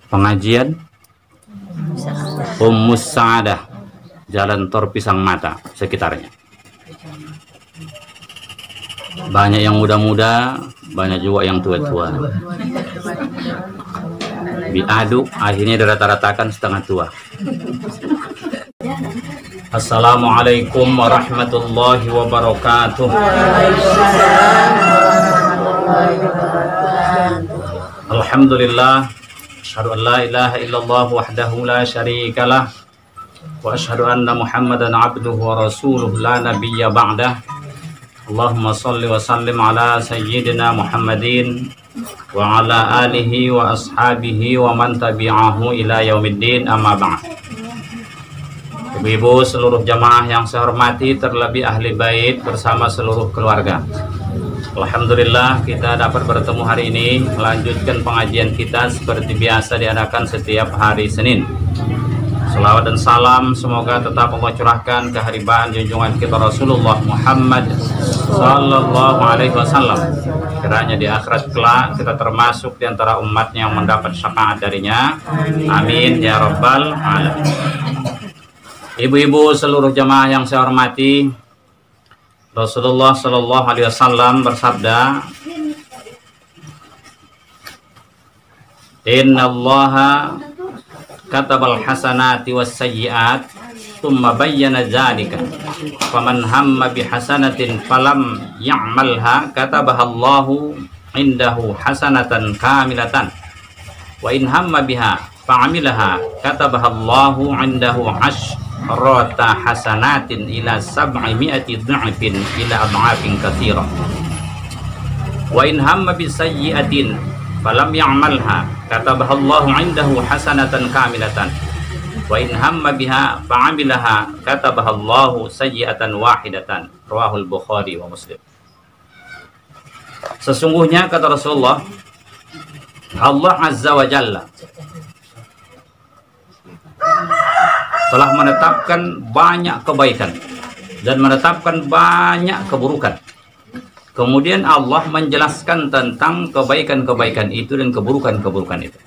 Pengajian Ummus Sa'adah, Jalan Tor Pisang Mata sekitarnya. Banyak yang muda-muda, banyak juga yang tua-tua. Diaduk, akhirnya dirata-ratakan setengah tua. Assalamualaikum warahmatullahi wabarakatuh. Alhamdulillah, asyhadu an la ilaha illallah wahdahu la syarikalah wa asyhadu anna Muhammadan abduhu wa rasuluh la nabiyya ba'dah. Allahumma salli wa sallim ala sayyidina Muhammadin wa ala alihi wa ashabihi wa man tabi'ahu ila yaumiddin, amma ba'd. Ibu-ibu seluruh jamaah yang saya hormati, terlebih ahli bait bersama seluruh keluarga. Alhamdulillah kita dapat bertemu hari ini, melanjutkan pengajian kita seperti biasa diadakan setiap hari Senin. Salawat dan salam semoga tetap Allah curahkan keharibaan junjungan kita Rasulullah Muhammad sallallahu alaihi wasallam. Kiranya di akhirat kelak kita termasuk di antara umatnya yang mendapat syafaat darinya. Amin ya rabbal alamin. Ibu-ibu seluruh jamaah yang saya hormati, Rasulullah sallallahu alaihi wasallam bersabda, "Innallaha katabal hasanati was sayyiat, thumma bayyana dzalika. Faman hamma bi hasanatin falam ya'malha katabaha Allahu indahu hasanatan kamilatan. Wa in hamma biha fa'amilaha katabaha Allahu indahu asyrata hasanatin ila 700 dha'fin ila ad'afin katsira. Wa in hamma bi sayyi'atin falam ya'malha katabaha Allahu indahu hasanatan kamilatan. Wa in hamma biha fa'amilaha katabaha Allahu sayyi'atan wahidatan." Rawahul Bukhari wa Muslim. Sesungguhnya kata Rasulullah, Allah Azza wa Jalla telah menetapkan banyak kebaikan dan menetapkan banyak keburukan. Kemudian Allah menjelaskan tentang kebaikan-kebaikan itu dan keburukan-keburukan itu.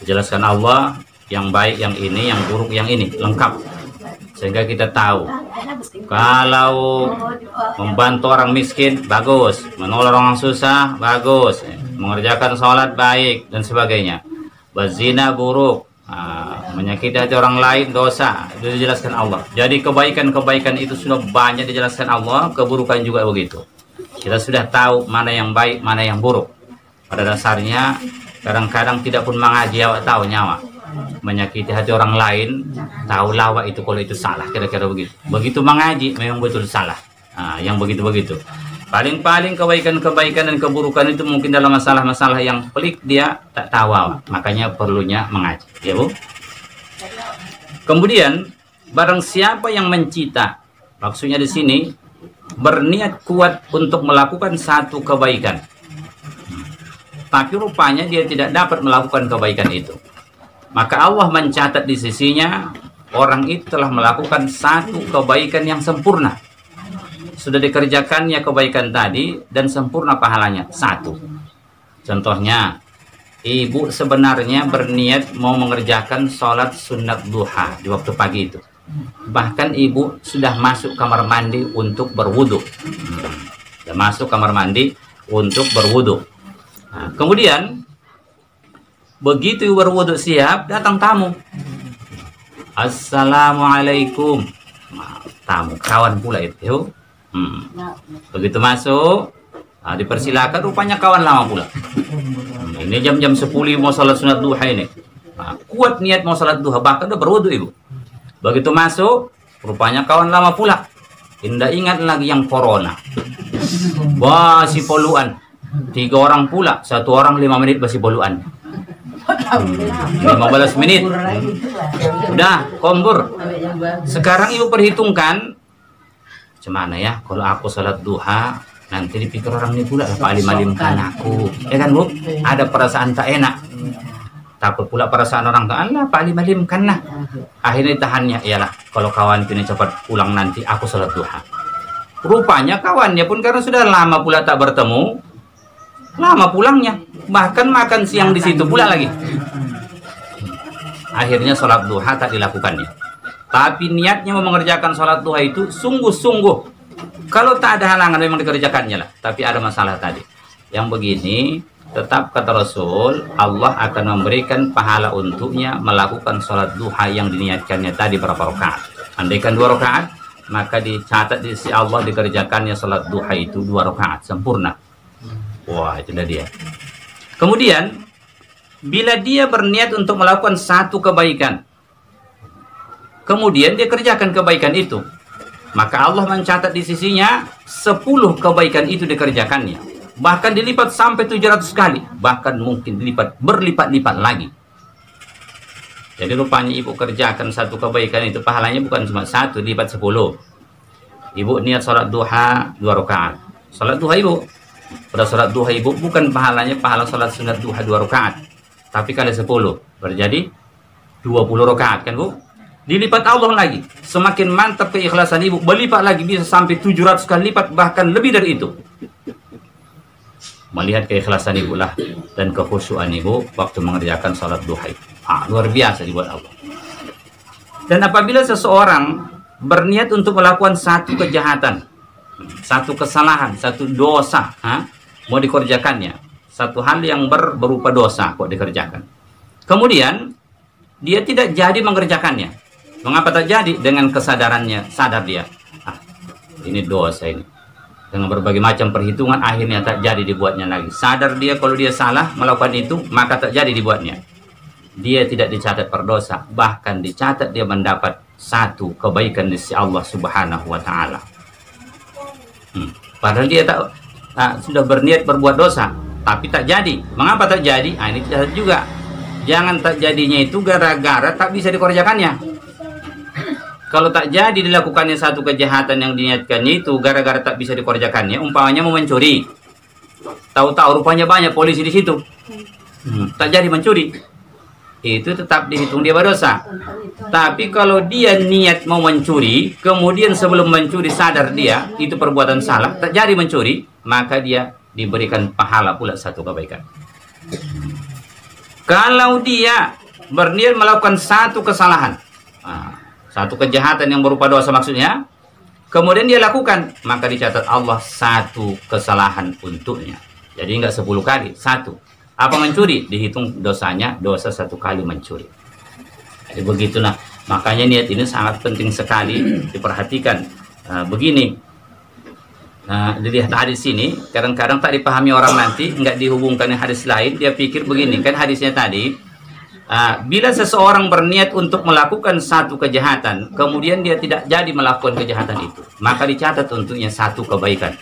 Dijelaskan Allah yang baik yang ini, yang buruk yang ini, lengkap. Sehingga kita tahu kalau membantu orang miskin bagus, menolong orang susah bagus, mengerjakan sholat baik dan sebagainya. Berzina buruk, menyakiti hati orang lain dosa, itu dijelaskan Allah. Jadi kebaikan-kebaikan itu sudah banyak dijelaskan Allah, keburukan juga begitu. Kita sudah tahu mana yang baik, mana yang buruk. Pada dasarnya kadang-kadang tidak pun mengaji awak tahu nyawa. Menyakiti hati orang lain, tahu lawak itu kalau itu salah, kira-kira begitu. Begitu mengaji memang betul salah. Yang begitu-begitu. Paling-paling kebaikan-kebaikan dan keburukan itu mungkin dalam masalah-masalah yang pelik dia tak tahu awak. Makanya perlunya mengaji, ya Bu. Kemudian barang siapa yang mencita, maksudnya di sini berniat kuat untuk melakukan satu kebaikan, tapi rupanya dia tidak dapat melakukan kebaikan itu, maka Allah mencatat di sisinya orang itu telah melakukan satu kebaikan yang sempurna. Sudah dikerjakannya kebaikan tadi dan sempurna pahalanya satu. Contohnya, ibu sebenarnya berniat mau mengerjakan sholat sunat duha di waktu pagi itu. Bahkan ibu sudah masuk kamar mandi untuk berwudu. Sudah masuk kamar mandi untuk berwudu. Kemudian begitu berwudu siap, datang tamu. Assalamualaikum. Tamu kawan pula itu. Begitu masuk, dipersilakan, rupanya kawan lama pula. Ini jam-jam 10 mau sholat sunat duha ini. Kuat niat mau sholat duha, bahkan udah berwudu ibu. Begitu masuk, rupanya kawan lama pula. Tidak ingat lagi yang corona. Wah, si poluan. 3 orang pula, 1 orang 5 menit masih poluan. 15 menit. Udah, kombur. Sekarang ibu perhitungkan, gimana ya kalau aku sholat duha, nanti dipikir orang ini pula Pak alim-alim kan aku. Ya kan Bu? Ada perasaan tak enak. Takut pula perasaan orang tua, Allah Pak Lim kan lah. Akhirnya tahannya, iyalah kalau kawan ini cepat pulang nanti aku sholat duha. Rupanya kawannya pun karena sudah lama pula tak bertemu, lama pulangnya, bahkan makan siang di situ pula lagi. Akhirnya sholat duha tak dilakukannya. Tapi niatnya mau mengerjakan sholat duha itu sungguh-sungguh. Kalau tak ada halangan memang dikerjakannya lah. Tapi ada masalah tadi. Yang begini, tetap kata Rasul, Allah akan memberikan pahala untuknya melakukan sholat duha yang diniatkannya tadi berapa rakaat. Andaikan 2 rakaat, maka dicatat di sisi Allah dikerjakannya sholat duha itu 2 rakaat sempurna. Wah, itu dia. Kemudian, bila dia berniat untuk melakukan satu kebaikan, kemudian dia kerjakan kebaikan itu, maka Allah mencatat di sisinya 10 kebaikan itu dikerjakannya. Bahkan dilipat sampai 700 kali. Bahkan mungkin dilipat berlipat-lipat lagi. Jadi rupanya ibu kerjakan satu kebaikan itu pahalanya bukan cuma 1, dilipat 10. Ibu niat sholat duha 2 rakaat. Sholat duha ibu. Pada sholat duha ibu bukan pahalanya pahala sholat sunat duha 2 rakaat. Tapi kali 10. Berjadi 20 rakaat kan bu? Dilipat Allah lagi. Semakin mantap keikhlasan ibu. Berlipat lagi bisa sampai 700 kali lipat. Bahkan lebih dari itu. Melihat keikhlasan ibu lah dan kekhusyuan ibu waktu mengerjakan sholat duha. Luar biasa dibuat Allah. Dan apabila seseorang berniat untuk melakukan satu kejahatan, satu kesalahan, satu dosa, mau dikerjakannya, satu hal yang berupa dosa kok dikerjakan. Kemudian dia tidak jadi mengerjakannya. Mengapa tak jadi? Dengan kesadarannya, sadar dia, ini dosa ini. Dengan berbagai macam perhitungan akhirnya tak jadi dibuatnya lagi. Sadar dia kalau dia salah melakukan itu, maka tak jadi dibuatnya. Dia tidak dicatat berdosa, bahkan dicatat dia mendapat satu kebaikan di sisi Allah Subhanahu wa taala. Padahal dia tak sudah berniat berbuat dosa, tapi tak jadi. Mengapa tak jadi? Ini dicatat juga. Jangan tak jadinya itu gara-gara tak bisa dikerjakannya. Kalau tak jadi dilakukannya satu kejahatan yang diniatkannya itu gara-gara tak bisa dikerjakannya, umpamanya mau mencuri, tahu-tahu rupanya banyak polisi di situ, tak jadi mencuri, itu tetap dihitung dia berdosa. Tapi kalau dia niat mau mencuri, kemudian sebelum mencuri sadar dia itu perbuatan salah, tak jadi mencuri, maka dia diberikan pahala pula satu kebaikan. Kalau dia berniat melakukan satu kesalahan, satu kejahatan yang berupa dosa maksudnya, kemudian dia lakukan, maka dicatat Allah satu kesalahan untuknya. Jadi enggak 10 kali, 1. Apa mencuri? Dihitung dosanya, dosa 1 kali mencuri. Jadi begitulah. Makanya niat ini sangat penting sekali diperhatikan. Begini, dilihat hadis ini, kadang-kadang tak dipahami orang nanti, enggak dihubungkan dengan hadis lain, dia pikir begini, kan hadisnya tadi, bila seseorang berniat untuk melakukan satu kejahatan, kemudian dia tidak jadi melakukan kejahatan itu, maka dicatat untuknya satu kebaikan.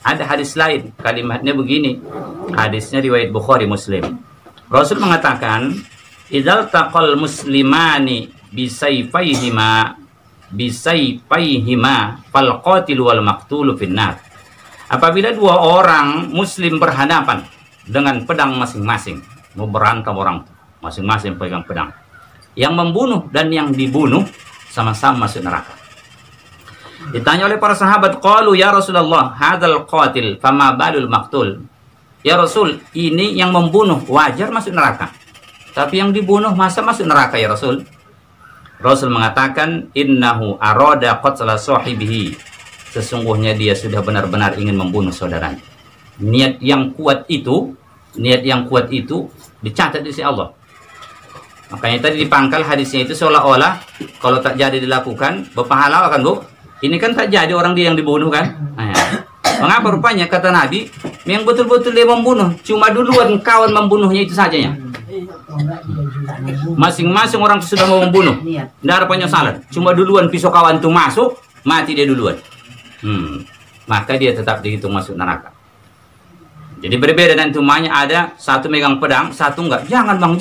Ada hadis lain, kalimatnya begini, hadisnya riwayat Bukhari Muslim. Rasul mengatakan, "Idzal taqal muslimani bisayfayhima fal qatil wal maqtulu finnar." Apabila 2 orang muslim berhadapan dengan pedang masing-masing, mau berantem orang, masing-masing pegang pedang, yang membunuh dan yang dibunuh sama-sama masuk neraka. Ditanya oleh para sahabat, qalu ya Rasulullah, hadzal qatil fama balul maqtul. Ya Rasul, ini yang membunuh wajar masuk neraka, tapi yang dibunuh masa masuk neraka ya Rasul? Rasul mengatakan, innahu arada qatla sahibihi. Sesungguhnya dia sudah benar-benar ingin membunuh saudaranya. Niat yang kuat itu dicatat di sisi Allah. Makanya tadi dipangkal hadisnya itu seolah-olah kalau tak jadi dilakukan berpahala kan bu? Ini kan tak jadi orang dia yang dibunuh kan? Mengapa rupanya kata Nabi yang betul-betul dia membunuh, cuma duluan kawan membunuhnya itu sajanya. Masing-masing orang sudah mau membunuh, tidak ada penyesalan, cuma duluan pisau kawan itu masuk, mati dia duluan. Maka dia tetap dihitung masuk neraka. Jadi berbeda dan tumanya, ada satu megang pedang, satu enggak. Jangan bang,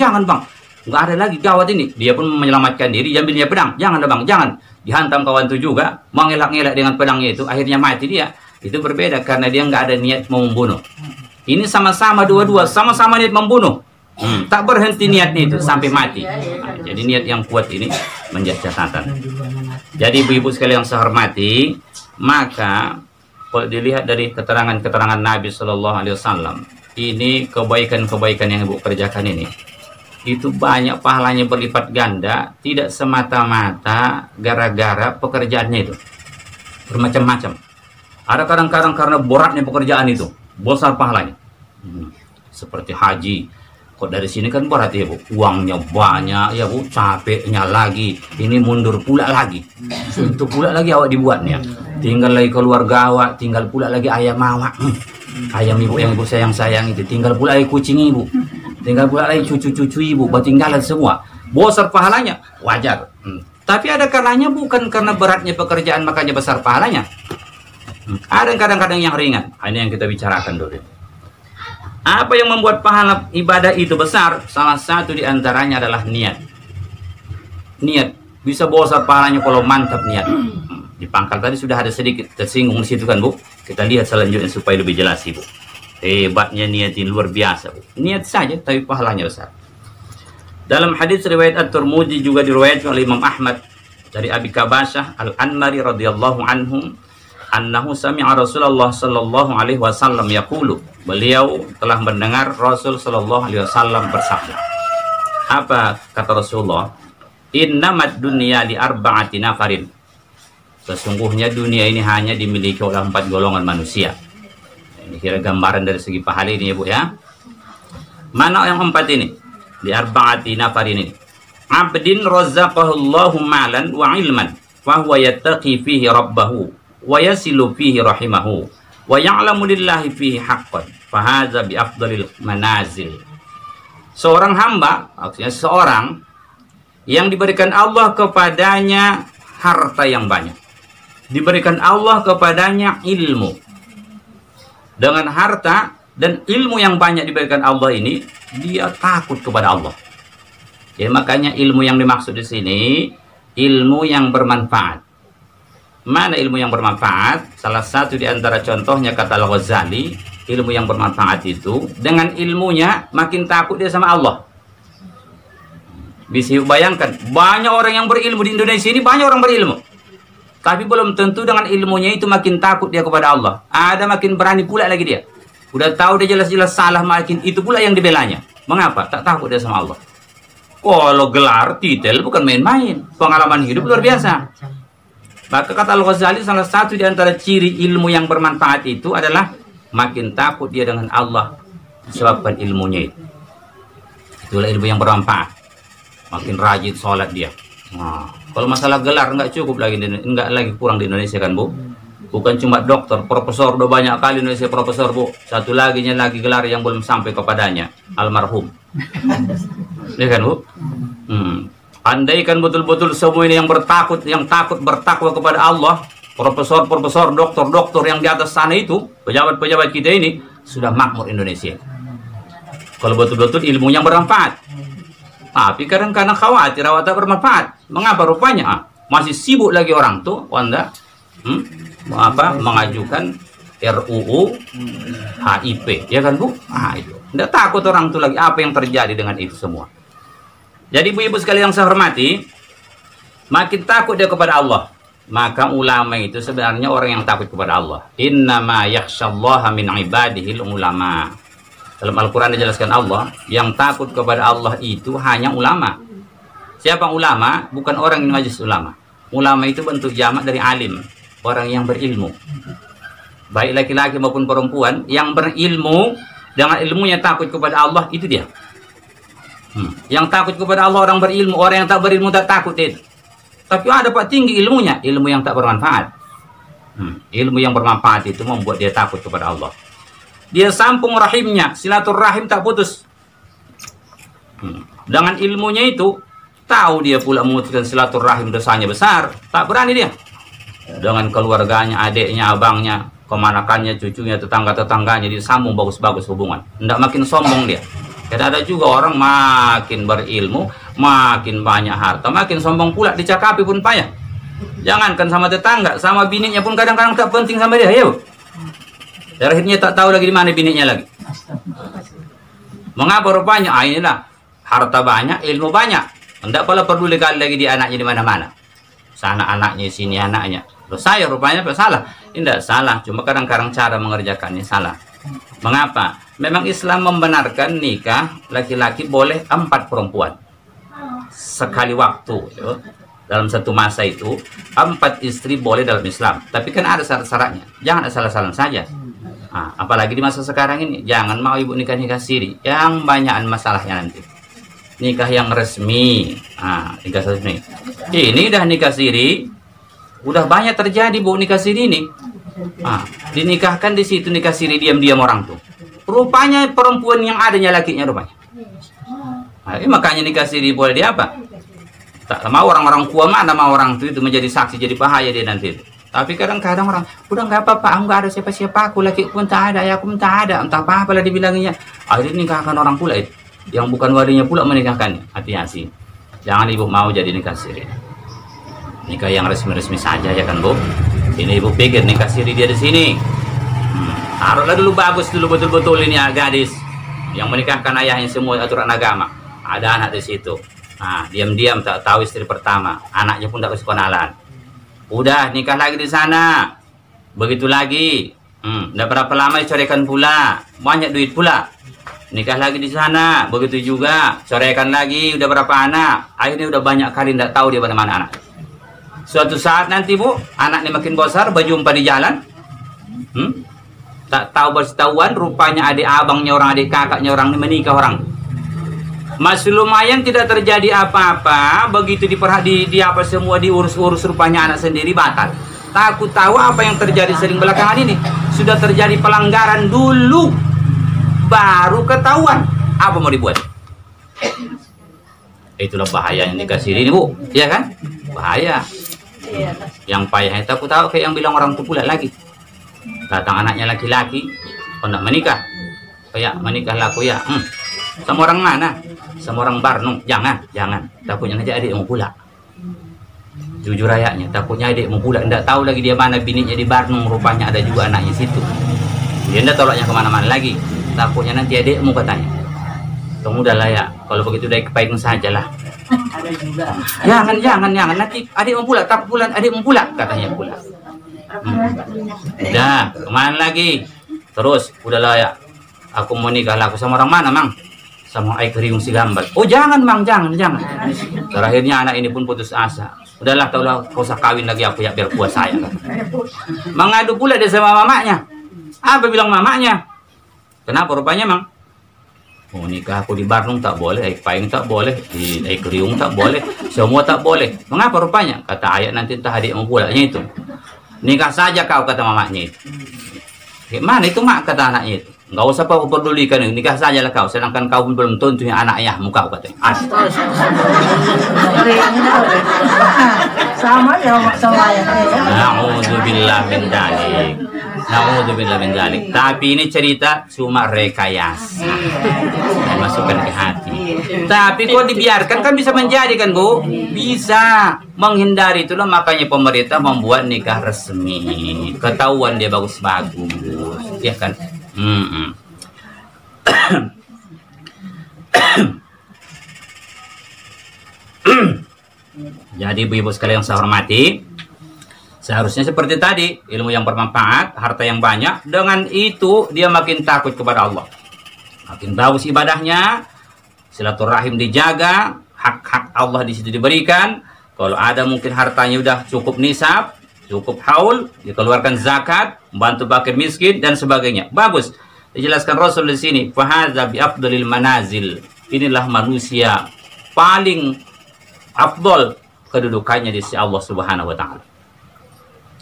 enggak ada lagi, gawat ini. Dia pun menyelamatkan diri, ambilnya pedang. Jangan bang, jangan. Dihantam kawan itu juga, mengelak-ngelak dengan pedangnya itu, akhirnya mati dia. Itu berbeda karena dia enggak ada niat mau membunuh. Ini sama-sama dua-dua, sama-sama niat membunuh. Tak berhenti niatnya itu sampai mati. Nah, jadi niat yang kuat ini menjadi catatan. Jadi ibu-ibu sekalian yang saya hormati, maka kalau dilihat dari keterangan-keterangan Nabi Shallallahu Alaihi Wasallam, ini kebaikan-kebaikan yang ibu kerjakan ini, itu banyak pahalanya berlipat ganda, tidak semata-mata gara-gara pekerjaannya itu. Bermacam-macam. Ada kadang-kadang karena beratnya pekerjaan itu, besar pahalanya. Seperti haji. Kok dari sini kan berat ya Bu, uangnya banyak ya Bu, capeknya lagi, ini mundur pula lagi, untuk pula lagi awak dibuatnya, tinggal lagi keluarga awak, tinggal pula lagi ayam awak, ayam ibu yang ibu sayang-sayang itu, tinggal pula lagi kucing ibu, tinggal pula lagi cucu-cucu ibu, tinggalan semua, besar pahalanya, wajar. Tapi ada kalanya bukan karena beratnya pekerjaan makanya besar pahalanya, ada kadang-kadang yang ringan. Ini yang kita bicarakan dulu. Apa yang membuat pahala ibadah itu besar? Salah satu diantaranya adalah niat. Niat bisa besar pahalanya kalau mantap niat. Di pangkal tadi sudah ada sedikit tersinggung di situ kan Bu. Kita lihat selanjutnya supaya lebih jelas Bu. Hebatnya niat ini luar biasa Bu. Niat saja tapi pahalanya besar. Dalam hadis riwayat At-Tirmidzi juga diriwayatkan oleh Imam Ahmad dari Abi Kabasah Al-Anmari radhiyallahu anhu, annahu sami'a Rasulullah sallallahu alaihi wasallam yaqulu, beliau telah mendengar Rasul sallallahu alaihi wasallam bersabda. Apa kata Rasulullah? Innamad dunya li arba'ati nafarin. Sesungguhnya dunia ini hanya dimiliki oleh 4 golongan manusia. Ini kira gambaran dari segi pahala ini ya Bu ya. Mana yang 4 ini? Li arba'ati nafarin ini. Abdin razaqahu Allahu malan wa ilman fa huwa yattaqi fihi rabbahu wa yasilu fihi rahimahu wa ya'lamu lillahi fihi haqqan fahadza bi afdalil manazil. Seorang hamba, maksudnya seorang yang diberikan Allah kepadanya harta yang banyak, diberikan Allah kepadanya ilmu. Dengan harta dan ilmu yang banyak diberikan Allah ini, dia takut kepada Allah. Jadi makanya ilmu yang dimaksud di sini ilmu yang bermanfaat. Mana ilmu yang bermanfaat? Salah satu di antara contohnya kata Al-Ghazali, ilmu yang bermanfaat itu dengan ilmunya makin takut dia sama Allah. Bisa bayangkan, banyak orang yang berilmu di Indonesia ini, banyak orang berilmu. Tapi belum tentu dengan ilmunya itu makin takut dia kepada Allah. Ada makin berani pula lagi dia. Udah tahu dia jelas-jelas salah, makin itu pula yang dibelanya. Mengapa? Tak takut dia sama Allah. Kalau gelar, titel bukan main-main. Pengalaman hidup luar biasa. Maka kata Al-Ghazali, salah satu di antara ciri ilmu yang bermanfaat itu adalah makin takut dia dengan Allah disebabkan ilmunya itu. Itulah ilmu yang bermanfaat. Makin rajin sholat dia. Nah, kalau masalah gelar nggak cukup lagi, nggak lagi kurang di Indonesia kan Bu. Bukan cuma dokter, profesor, udah banyak kali Indonesia profesor Bu. Satu laginya lagi gelar yang belum sampai kepadanya, almarhum. Ya kan Bu? Andaikan betul-betul semua ini yang takut bertakwa kepada Allah, profesor-profesor, dokter-dokter yang di atas sana itu, pejabat-pejabat kita ini, sudah makmur Indonesia. Kalau betul-betul ilmu yang bermanfaat. Tapi kadang-kadang khawatir awak tak bermanfaat. Mengapa rupanya? Masih sibuk lagi orang tuh, Wanda, mengajukan RUU HIP, ya kan Bu? Itu. Tidak takut orang tuh lagi apa yang terjadi dengan itu semua. Jadi ibu-ibu sekalian yang saya hormati, makin takut dia kepada Allah. Maka ulama itu sebenarnya orang yang takut kepada Allah. Innama yakhsyallaha min ibadihil ulama. Dalam Al-Quran dijelaskan Allah, yang takut kepada Allah itu hanya ulama. Siapa ulama? Bukan orang yang majlis ulama. Ulama itu bentuk jamak dari alim, orang yang berilmu. Baik laki-laki maupun perempuan yang berilmu, dengan ilmunya takut kepada Allah, itu dia. Yang takut kepada Allah orang berilmu, orang yang tak berilmu tak takut itu. Tapi ada Pak tinggi ilmunya, ilmu yang tak bermanfaat. Ilmu yang bermanfaat itu membuat dia takut kepada Allah. Dia sambung rahimnya, silaturahim tak putus. Dengan ilmunya itu, tahu dia pula memutuskan silaturahim dosanya besar, tak berani dia. Dengan keluarganya, adiknya, abangnya, kemanakannya, cucunya, tetangga-tetangganya, dia sambung bagus-bagus hubungan. Tidak makin sombong dia. Dan ada juga orang makin berilmu, makin banyak harta, makin sombong pula, dicakapi pun payah. Jangankan sama tetangga, sama bininya pun kadang-kadang tak penting sama dia, ya. Akhirnya tak tahu lagi di mana bininya lagi. Mengapa rupanya? Inilah harta banyak, ilmu banyak. Tidak pula peduli kali lagi di anaknya di mana-mana. Sana anaknya, sini anaknya. Loh, saya rupanya apa salah? Tidak salah, cuma kadang-kadang cara mengerjakannya salah. Mengapa? Memang Islam membenarkan nikah laki-laki boleh 4 perempuan sekali waktu. Dalam satu masa itu 4 istri boleh dalam Islam. Tapi kan ada syarat-syaratnya. Jangan asal-asalan saja. Nah, apalagi di masa sekarang ini, jangan mau ibu nikah siri, yang banyakan masalahnya nanti. Nikah yang resmi, nikah resmi. Ini dah nikah siri, udah banyak terjadi bu nikah siri ini. Dinikahkan di situ nikah siri diam-diam orang tuh. Rupanya perempuan yang adanya lakinya rupanya. Makanya nikah siri boleh di apa? Tak mau orang-orang tua mana mau orang itu menjadi saksi, jadi bahaya dia nanti. Tapi kadang-kadang orang, udah nggak apa-apa, aku nggak ada siapa-siapa, aku laki pun tak ada, aku pun tak ada, entah apa lah dibilangnya. Akhirnya nikahkan orang pula itu, yang bukan wadinya pula menikahkan. Hati-hati, jangan ibu mau jadi nikah siri. Nikah yang resmi-resmi saja ya kan bu. Ini ibu pikir nikah siri dia di sini. Taruhlah dulu bagus dulu betul-betul ini gadis yang menikahkan ayahnya semua aturan agama. Ada anak di situ. Diam-diam tak tahu istri pertama, anaknya pun tak kasih kenalan. Udah nikah lagi di sana, begitu lagi, udah berapa lama dicorekan pula, banyak duit pula. Nikah lagi di sana, begitu juga, corekan lagi, udah berapa anak, akhirnya udah banyak kali tidak tahu dia mana anak. Suatu saat nanti bu, anaknya makin besar, berjumpa di jalan, tak tahu beritahuan, rupanya adik abangnya orang, adik kakaknya orang ini menikah orang. Masih lumayan tidak terjadi apa-apa, begitu di apa semua diurus-urus rupanya anak sendiri batal. Takut tahu apa yang terjadi sering belakangan ini. Sudah terjadi pelanggaran dulu, baru ketahuan. Apa mau dibuat? Itulah bahayanya nikah siri ini bu, ya kan? Bahaya. Yang payahnya takut tahu kayak yang bilang orang tua pula lagi. Datang anaknya laki-laki, hendak menikah. Kayak menikah laku ya. Sama orang mana? Sama orang Barnung. Jangan. Takutnya nanti adikmu pula. Jujur ayahnya, takutnya adikmu pula. Tidak tahu lagi dia mana bininya di Barnung. Rupanya ada juga anaknya situ. Dia tidak tolaknya kemana-mana lagi. Takutnya nanti adikmu katanya. Tunggu dah lah ya. Kalau begitu udah kepaing sajalah. Ada juga. Jangan. Nanti adikmu pula. Tak pulang adikmu pula. Katanya pula. Udah, kemana lagi? Terus, udahlah ya. Aku mau nikah lah. Aku sama orang mana, Mang? Sama air keriung si Gambal. Oh jangan Mang, jangan. Terakhirnya anak ini pun putus asa. Udahlah, taulah kau usah kawin lagi aku ya biar puas saya. Mengadu pula dia sama mamanya. Apa bilang mamanya? Kenapa rupanya Mang? Oh nikah aku di Barnung tak boleh, air paing tak boleh, di air keriung tak boleh, semua tak boleh. Mengapa rupanya? Kata ayah nanti entah adikmu pula itu. Nikah saja kau kata mamanya itu. Gimana itu mak kata anaknya itu? Nggak usah kau pedulikan, nikah saja lah kau. Sedangkan kau pun belum tentu yang anak ayahmu kau katanya. Sama ya sama ayah. Na'udzubillah min dzalik. Na'udzubillah min dzalik. Tapi ini cerita cuma rekayasa. Masukkan ke hati. Tapi kok dibiarkan kan bisa menjadi kan Bu? Bisa. Menghindari itulah makanya pemerintah membuat nikah resmi. Ketahuan dia bagus-bagus. Ya kan? Jadi ibu-ibu sekalian yang saya hormati, seharusnya seperti tadi, ilmu yang bermanfaat, harta yang banyak, dengan itu dia makin takut kepada Allah, makin bagus ibadahnya, silaturahim dijaga, hak-hak Allah di situ diberikan. Kalau ada mungkin hartanya udah cukup nisab, cukup haul, dikeluarkan zakat, membantu fakir miskin dan sebagainya. Bagus. Dijelaskan Rasul di sini, fahadza bi afdalil manazil. Inilah manusia paling afdal kedudukannya di sisi Allah Subhanahu wa taala.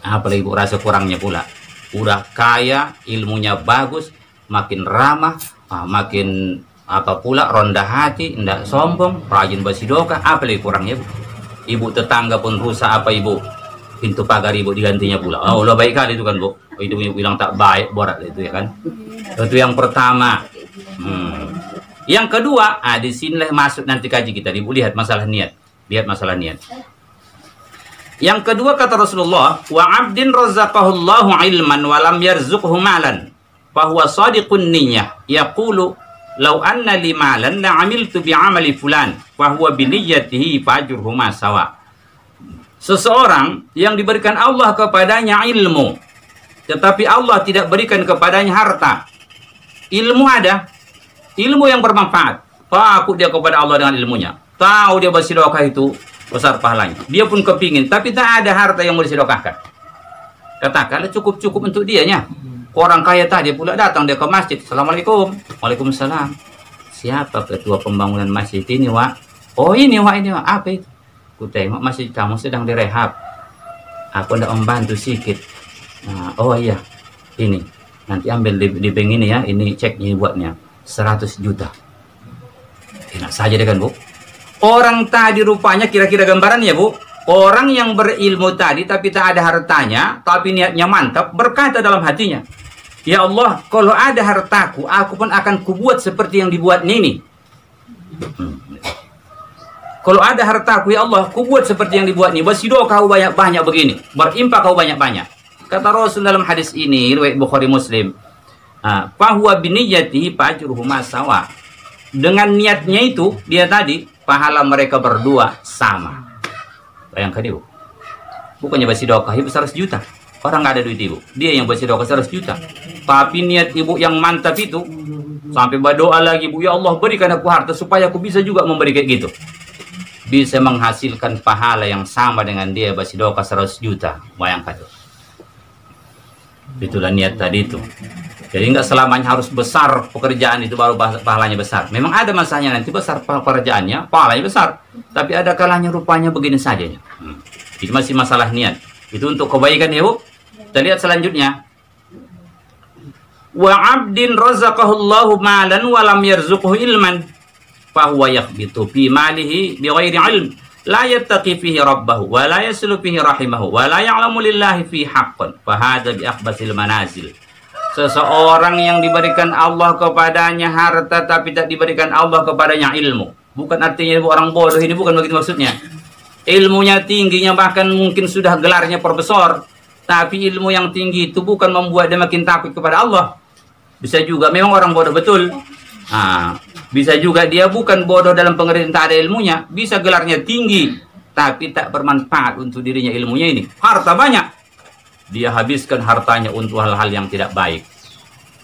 Apalagi ibu rasa kurangnya pula. Udah kaya, ilmunya bagus, makin ramah, makin apa pula rendah hati, tidak sombong, rajin bersedekah, apalagi kurangnya Bu. Ibu tetangga pun rusak apa ibu? Pintu pagar ibu digantinya pula. Oh, udah baik kali itu kan Bu. Itu bilang tak baik, borak itu ya kan. Itu yang pertama. Yang kedua, di sinilah masuk nanti kaji kita. Ibu lihat masalah niat. Lihat masalah niat. Yang kedua kata Rasulullah, wa 'abdin razaqahullahu ilman wa lam yarzuqhu malan, fa huwa shadiqun niyyah, yaqulu "Lau anna li malan la 'amiltu bi 'amali fulan fa huwa bi niyyatihi fajruhuma sawa." Seseorang yang diberikan Allah kepadanya ilmu, tetapi Allah tidak berikan kepadanya harta. Ilmu ada, ilmu yang bermanfaat. Takut dia kepada Allah dengan ilmunya. Tahu dia bersedekah itu besar pahalanya. Dia pun kepingin, tapi tak ada harta yang boleh disedekahkan. Katakanlah cukup-cukup untuk dianya. Orang kaya tadi pula datang dia ke masjid. Assalamualaikum. Waalaikumsalam. Siapa ketua pembangunan masjid ini, Wak? Oh ini, Wak, ini, Wak. Apa itu? Ku tengok masjid kamu sedang direhab. Aku hendak membantu sedikit. Nah, oh iya, ini. Nanti ambil di bank ini ya. Ini ceknya buatnya. 100 juta. Enak saja deh kan, Bu? Orang tadi rupanya kira-kira gambarannya, Bu. Orang yang berilmu tadi tapi tak ada hartanya, tapi niatnya mantap, berkata dalam hatinya, "Ya Allah, kalau ada hartaku, aku pun akan kubuat seperti yang dibuat ini." Kalau ada hartaku, ya Allah, kubuat seperti yang dibuat ini. Bersedekah kau banyak-banyak begini, berimpak kau banyak-banyak. Kata Rasul dalam hadis ini, riwayat Bukhari Muslim, "Fahuwa biniyyatihi fajruhuma sawa." Dengan niatnya itu, dia tadi, pahala mereka berdua sama. Bayangkan Ibu. Bukannya bersedekah Ibu 100 juta. Orang nggak ada duit Ibu. Dia yang bersedekah 100 juta. Tapi niat Ibu yang mantap itu, sampai berdoa lagi, "Bu, ya Allah, berikan aku harta supaya aku bisa juga memberi kayak gitu." Bisa menghasilkan pahala yang sama dengan dia bersedekah 100 juta. Bayangkan itu. Itulah niat tadi itu. Jadi nggak selamanya harus besar pekerjaan itu baru pahalanya besar. Memang ada masanya nanti besar pekerjaannya, pahalanya besar. Tapi ada kalanya rupanya begini saja. Itu masih masalah niat. Itu untuk kebaikan ya, Bu. Kita lihat selanjutnya. Wa 'abdin razaqahullahu malan wa lam yarzuqhu ilman fahuwa yakhbitu fi malihi bighairi ilm la yattaqi fihi rabbahu wa la yaslu fihi rahimahu wa la ya'lamu lillahi fi haqqan fa hadha bi akhbasil manazil. Seseorang yang diberikan Allah kepadanya harta tapi tak diberikan Allah kepadanya ilmu. Bukan artinya orang bodoh, ini bukan begitu maksudnya. Ilmunya tingginya, bahkan mungkin sudah gelarnya profesor, tapi ilmu yang tinggi itu bukan membuat dia makin takut kepada Allah. Bisa juga memang orang bodoh betul. Bisa juga dia bukan bodoh dalam pengertian tak ada ilmunya, bisa gelarnya tinggi tapi tak bermanfaat untuk dirinya ilmunya ini. Harta banyak, dia habiskan hartanya untuk hal-hal yang tidak baik.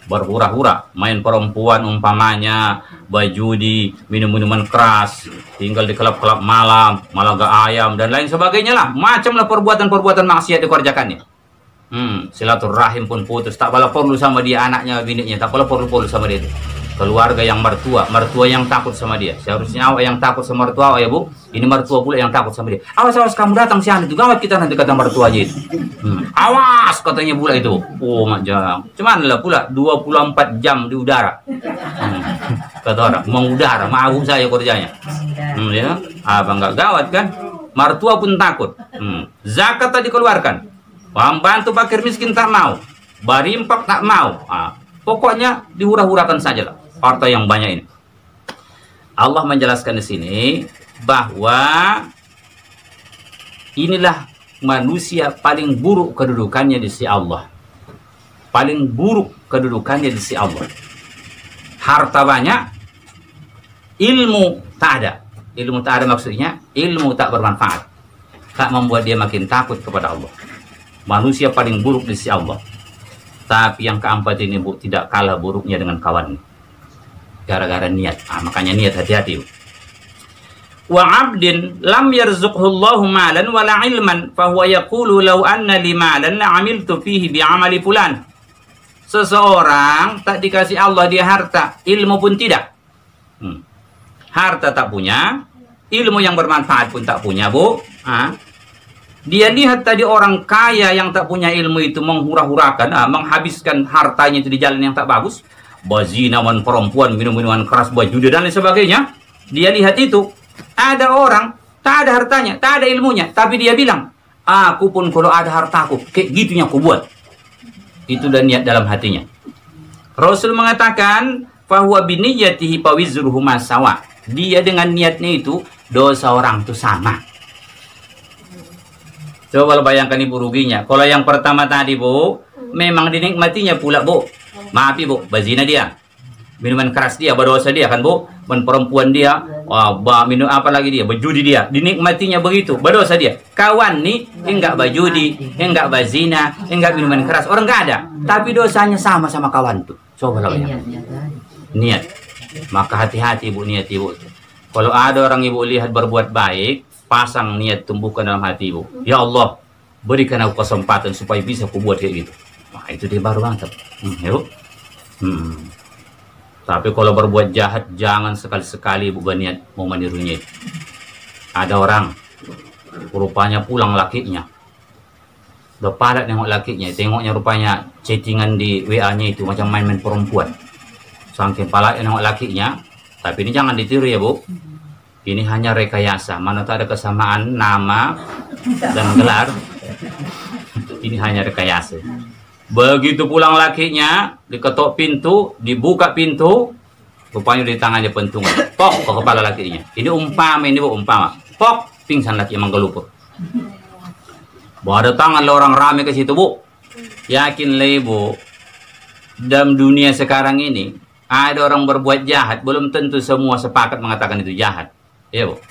Berhura-hura, main perempuan umpamanya, berjudi, minum-minuman keras, tinggal di klub-klub malam, malaga ayam, dan lain sebagainya lah. Macamlah perbuatan-perbuatan maksiat dikerjakannya. Silaturahim pun putus, tak pala perlu sama dia anaknya, bininya, tak pala perlu sama dia itu. Keluarga yang mertua yang takut sama dia. Seharusnya awak yang takut sama mertua, ya Bu. Ini mertua pula yang takut sama dia. Awas kamu datang siang itu, gawat kita nanti kata mertua aja itu. Awas katanya pula itu. Oh macam, cuman lah pula 24 jam di udara. Kata orang, mengudara, maaf saya kerjanya. Ya, apa enggak gawat kan? Mertua pun takut. Zakat tadi dikeluarkan. Pembantu fakir miskin tak mau. Berimpak tak mau. Pokoknya dihura-hurakan saja lah harta yang banyak ini. Allah menjelaskan di sini bahwa inilah manusia paling buruk kedudukannya di sisi Allah. Paling buruk kedudukannya di sisi Allah. Harta banyak, ilmu tak ada. Ilmu tak ada maksudnya ilmu tak bermanfaat. Tak membuat dia makin takut kepada Allah. Manusia paling buruk di sisi Allah. Tapi yang keempat ini, Bu, tidak kalah buruknya dengan kawannya. Gara-gara niat. Makanya niat, hati-hati. Wa 'abdin lam yarzuqhu Allahu malan wala ilman fa huwa yaqulu law anna li malan la 'amiltu fihi bi 'amali fulan. Seseorang tak dikasih Allah dia harta, ilmu pun tidak. Harta tak punya, ilmu yang bermanfaat pun tak punya, Bu. Dia lihat tadi orang kaya yang tak punya ilmu itu menghura-hurakan, menghabiskan hartanya itu di jalan yang tak bagus, bazinawan perempuan, minum-minuman keras, berjudi dan lain sebagainya. Dia lihat itu, ada orang tak ada hartanya, tak ada ilmunya, tapi dia bilang, aku pun kalau ada hartaku, kayak gitunya aku buat. Itulah niat dalam hatinya. Rasul mengatakan, fahuwa biniyyatihi fawizruhuma sawa. Dia dengan niatnya itu, dosa orang itu sama. Coba bayangkan Ibu ruginya. Kalau yang pertama tadi, Bu, memang dinikmatinya pula, Bu. Maaf Ibu, berzina dia. Minuman keras dia berdosa dia kan Bu. Perempuan dia minum apa lagi dia, berjudi dia, dinikmatinya begitu, berdosa dia. Kawan nih enggak berjudi, enggak berzina, enggak minuman keras, orang enggak ada, tapi dosanya sama kawan tuh. Coba lah ya. Niat. Maka hati-hati Bu, niat Ibu. Kalau ada orang Ibu lihat berbuat baik, pasang niat, tumbuhkan dalam hati Ibu. Ya Allah, berikan aku kesempatan supaya bisa aku buat kayak gitu. Wah, itu dia baru mantap. Yuk. Tapi kalau berbuat jahat, jangan sekali-sekali Ibu berniat mau menirunya itu. Ada orang, rupanya pulang lakinya. Udah padat nengok lakinya, tengoknya rupanya chattingan di WA-nya itu macam main-main perempuan. Saking padat nengok lakinya, tapi ini jangan ditiru ya Bu. Ini hanya rekayasa, mana tak ada kesamaan nama dan gelar. Ini hanya rekayasa. Begitu pulang lakinya, diketok pintu, dibuka pintu, rupanya di tangannya pentungan. Pok ke kepala lakinya. Ini umpama, ini Bu, umpama. Pok, pingsan laki emang gelupur. Ada tangan orang rame ke situ Bu. Yakin lah Ibu, dalam dunia sekarang ini ada orang berbuat jahat, belum tentu semua sepakat mengatakan itu jahat. Ya Bu.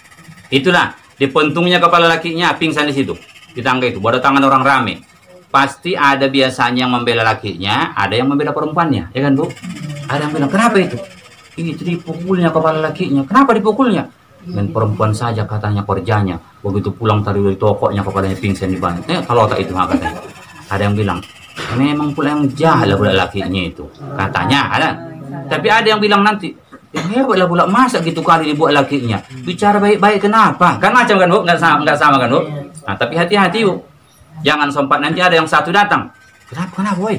Itulah, dipentungnya kepala lakinya, pingsan di situ. Di tangga itu, ada tangan orang rame. Pasti ada biasanya yang membela lakinya, ada yang membela perempuannya, ya kan Bu? Ada yang bilang, kenapa itu? Itu dipukulnya kepala lakinya. Kenapa dipukulnya? Dan perempuan saja katanya kerjanya. Begitu pulang tadi dari tokonya kepalanya pingsan di banyak. Kalau tak itu katanya. Ada yang bilang, memang pula yang jahat lah pula lakinya itu. Katanya ada. Tapi ada yang bilang nanti, hebat lah pula masa gitu kali dibuat lakinya. Bicara baik-baik kenapa? Kan macam kan Bu? Nggak sama kan Bu? Nah, tapi hati-hati Bu. Jangan sempat nanti ada yang satu datang. Kenapa boy?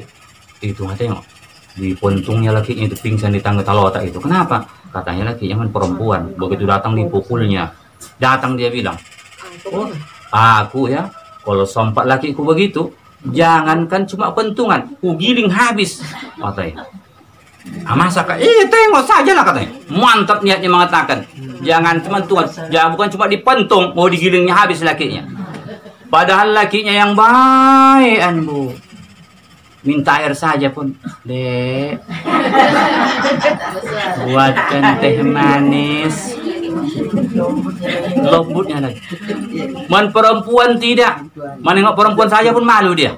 Itu tengok. Di puntungnya lakinya itu pingsan di tangga talota itu. Kenapa? Katanya lakinya kan perempuan. Begitu datang dipukulnya. Datang dia bilang, oh aku ya, kalau sempat lakiku begitu, jangankan cuma pentungan, giling habis. Katanya. Masa kak? Tengok saja lah katanya. Mantap niatnya mengatakan. Jangan cuma tuan, jangan bukan cuma dipentung, mau digilingnya habis lakinya. Padahal lakinya yang baik, Bu. Minta air saja pun. Dek, buatkan teh manis. Lembutnya lagi. Man perempuan tidak. Menengok perempuan saja pun malu dia.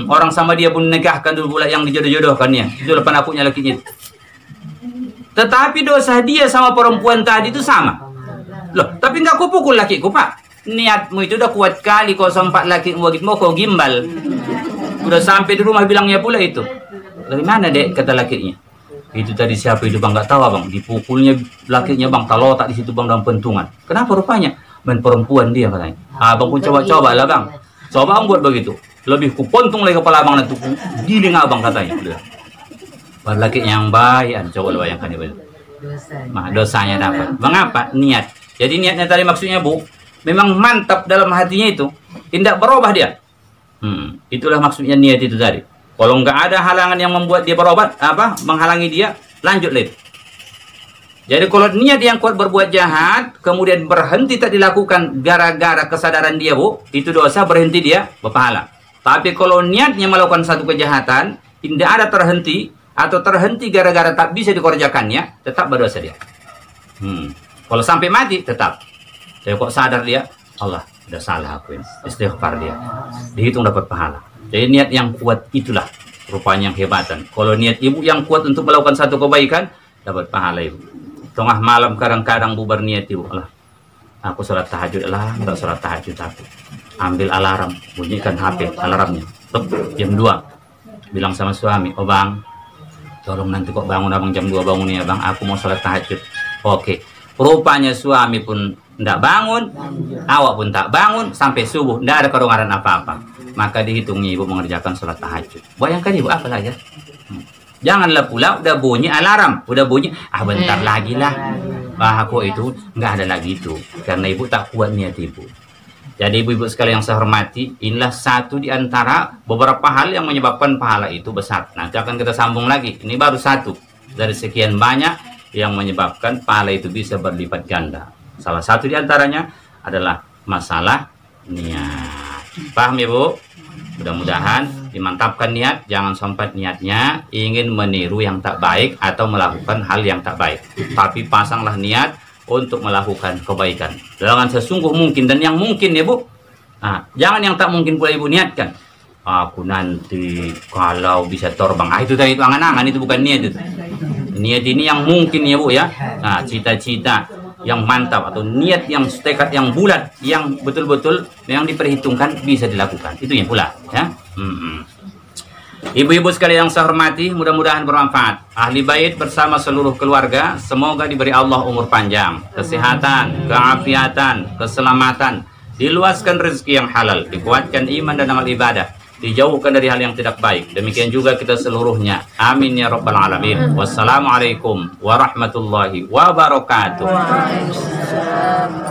Orang sama dia pun negahkan dulu pula yang dijodoh-jodohkannya. Itu depan akunya lakinya. Tetapi dosa dia sama perempuan tadi itu sama. Loh, tapi nggak kupukul lakiku, Pak. Niatmu itu udah kuat kali kau sempat laki mau kau gimbal. Udah sampai di rumah bilangnya pula itu. Dari mana Dek kata lakinya? Itu tadi siapa itu Bang, nggak tahu Bang. Dipukulnya lakinya Bang, talotak di situ Bang dalam pentungan. Kenapa rupanya? Main perempuan dia katanya. Abang pun coba-coba lah Bang. Coba Bang buat begitu. Lebih kupontung lagi kepala Abang nanti giling Abang katanya. Pada lakinya yang baik, coba lu bayangkan itu. Dosanya dapat. Mengapa? Niat. Jadi niatnya tadi maksudnya Bu, memang mantap dalam hatinya itu, tidak berubah dia. Itulah maksudnya niat itu tadi. Kalau nggak ada halangan yang membuat dia berobat, menghalangi dia, lanjut lagi. Jadi kalau niat yang kuat berbuat jahat, kemudian berhenti tak dilakukan gara-gara kesadaran dia Bu, itu dosa, berhenti dia berpahala. Tapi kalau niatnya melakukan satu kejahatan, tidak ada terhenti atau terhenti gara-gara tak bisa dikerjakannya, tetap berdosa dia. Kalau sampai mati tetap. Saya kok sadar dia, Allah udah salah aku ini, istighfar dia, dihitung dapat pahala. Jadi niat yang kuat itulah rupanya yang hebatan. Kalau niat ibu yang kuat untuk melakukan satu kebaikan, dapat pahala ibu. Tengah malam kadang-kadang bu berniat ibu, Allah, aku sholat tahajud lah, nggak sholat tahajud aku. Ambil alarm, bunyikan HP alarmnya, jam 2. Bilang sama suami, oh bang, tolong nanti kok bangun abang jam 2 bangun ya bang, aku mau sholat tahajud. Oke. Rupanya suami pun tidak bangun, awak pun tak bangun sampai subuh, tidak ada kerongaran apa-apa. Maka dihitung ibu mengerjakan sholat tahajud. Bayangkan ibu apa lagi? Janganlah pula udah bunyi alarm, udah bunyi, bentar lagi lah. Aku itu nggak ada lagi itu, karena ibu tak kuat niat ibu. Jadi ibu-ibu sekalian yang saya hormati, inilah satu di antara beberapa hal yang menyebabkan pahala itu besar. Nanti akan kita sambung lagi. Ini baru satu dari sekian banyak yang menyebabkan pahala itu bisa berlipat ganda. Salah satu di antaranya adalah masalah niat. Paham ya Bu? Mudah-mudahan Dimantapkan niat, jangan sampai niatnya ingin meniru yang tak baik atau melakukan hal yang tak baik. Tapi pasanglah niat untuk melakukan kebaikan dengan sesungguh mungkin dan yang mungkin ya Bu. Nah, jangan yang tak mungkin pula Ibu niatkan. Aku nanti kalau bisa terbang. Itu tadi itu angan-angan, itu bukan niat itu. Niat ini yang mungkin ya Bu ya. Nah, cita-cita yang mantap atau niat yang tekad yang bulat yang betul-betul yang diperhitungkan bisa dilakukan. Itu yang pula ya. Ibu-ibu sekalian yang saya hormati, mudah-mudahan bermanfaat. Ahli bait bersama seluruh keluarga semoga diberi Allah umur panjang, kesehatan, keafiatan, keselamatan, diluaskan rezeki yang halal, dikuatkan iman dan amal ibadah, dijauhkan dari hal yang tidak baik. Demikian juga kita seluruhnya. Amin ya rabbal alamin. Wassalamualaikum warahmatullahi wabarakatuh. Waalaikumsalam.